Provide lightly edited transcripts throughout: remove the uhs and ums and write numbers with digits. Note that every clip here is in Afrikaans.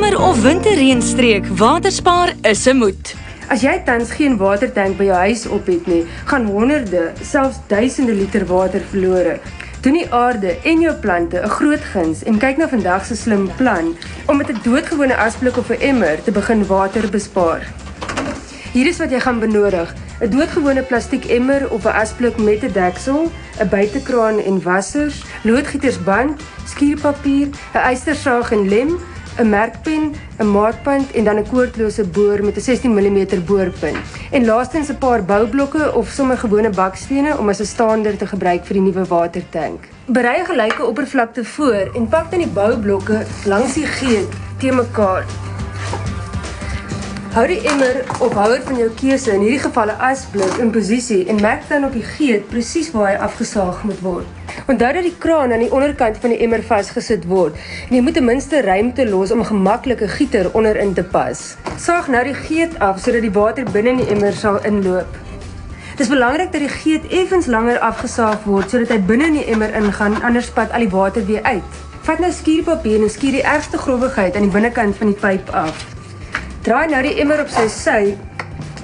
somer- of winterreënstreek, waterspaar is 'n moet. As jy tans geen watertank by jou huis op het nie, gaan honderde, selfs duisende liter water verlore. Doen die aarde en jou plante 'n groot guns en kyk na vandag se slim plan om met 'n doodgewone asblik of 'n emmer te begin water bespaar. Hier is wat jy gaan benodig: 'n doodgewone plastiek emmer of 'n asblik met 'n deksel, 'n buitekraan en wassers, loodgietersband, skuurpapier, 'n ystersaag en lem, 'n merkpen, 'n maatband en dan 'n koordlose boor met 'n 16 mm boorpunt. En laastens 'n paar boublokke of sommer gewone bakstene om as 'n staander te gebruik vir die nuwe watertank. Berei 'n gelyke oppervlakte voor en pak dan die boublokke langs die geet teen mekaar. Hou die emmer of houer van jou keuse, in hierdie geval 'n asblik, in posisie en merk dan op die geet presies waar hy afgesaag moet word. Onthou dat die kraan aan die onderkant van die emmer vasgesit word en jy moet ten minste ruimte los om 'n gemaklike gieter onderin te pas. Saag nou die geet af sodat die water binne in die emmer sal inloop. Dit is belangrik dat die geet effens langer afgesaag word sodat hy binne in die emmer ingaan, anders spat al die water weer uit. Vat nou skuurpapier en skuur die ergste grovigheid aan die binnekant van die pyp af. Draai nou die emmer op sy sy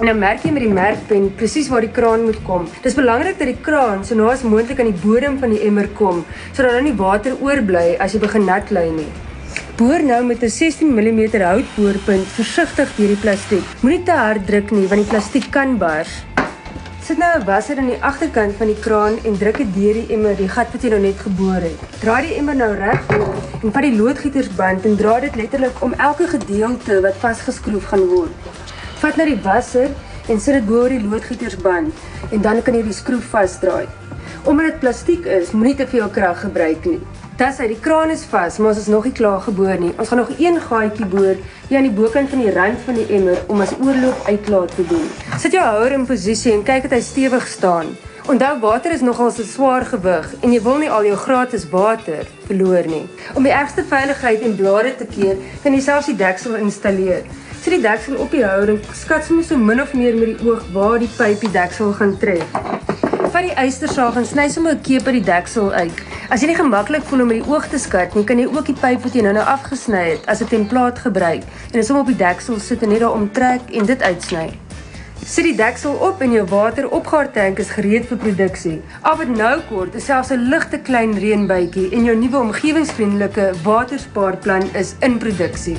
en dan merk jy met die merkpen presies waar die kraan moet kom. Dit is belangrik dat die kraan so na as moontlik aan die bodem van die emmer kom, sodat dan nie water oorbly as jy begin nat lei nie. Boor nou met 'n 16 mm houtboorpunt versigtig deur die plastiek. Moenie te hard druk nie, want die plastiek kan bars. Sit nou 'n wasser aan die agterkant van die kraan en druk dit deur die emmer, die gat wat jy nou net geboor het. Draai die emmer nou regop en vat die loodgietersband en draai dit letterlik om elke gedeelte wat vasgeskroef gaan word. Vat nou die wasser en sit dit bo oor die loodgietersband en dan kan jy die skroef vasdraai. Omdat dit plastiek is, moenie te veel krag gebruik nie. Tas uit die kraan is vas, maar ons is nog nie klaar geboor nie. Ons gaan nog een gaatjie boor hier aan die bokant van die rand van die emmer om as oorloop uitlaat te doen. Sit jou houer in posisie en kyk dat hy stewig staan. Onthou, water is nogal 'n swaar gewig en jy wil nie al jou gratis water verloor nie. Om die ergste veiligheid en blare te keer, kan jy selfs die deksel installeer. Sit die deksel op die houer en skat sommer so min of meer met die oog waar die pyp die deksel gaan tref. Vat die ystersaag en sny sommer 'n keep uit die deksel uit. As jy nie gemaklik voel om met die oog te skat nie, kan jy ook die pyp wat jy nou afgesny het as 'n templaat gebruik en dit sommer op die deksel sit en net daar omtrek en dit uitsny. Sit die deksel op en jou wateropgaartank is gereed vir produksie. Al wat nou kort is selfs 'n ligte klein reënbuitjie en jou nuwe omgewingsvriendelike waterspaarplan is in produksie.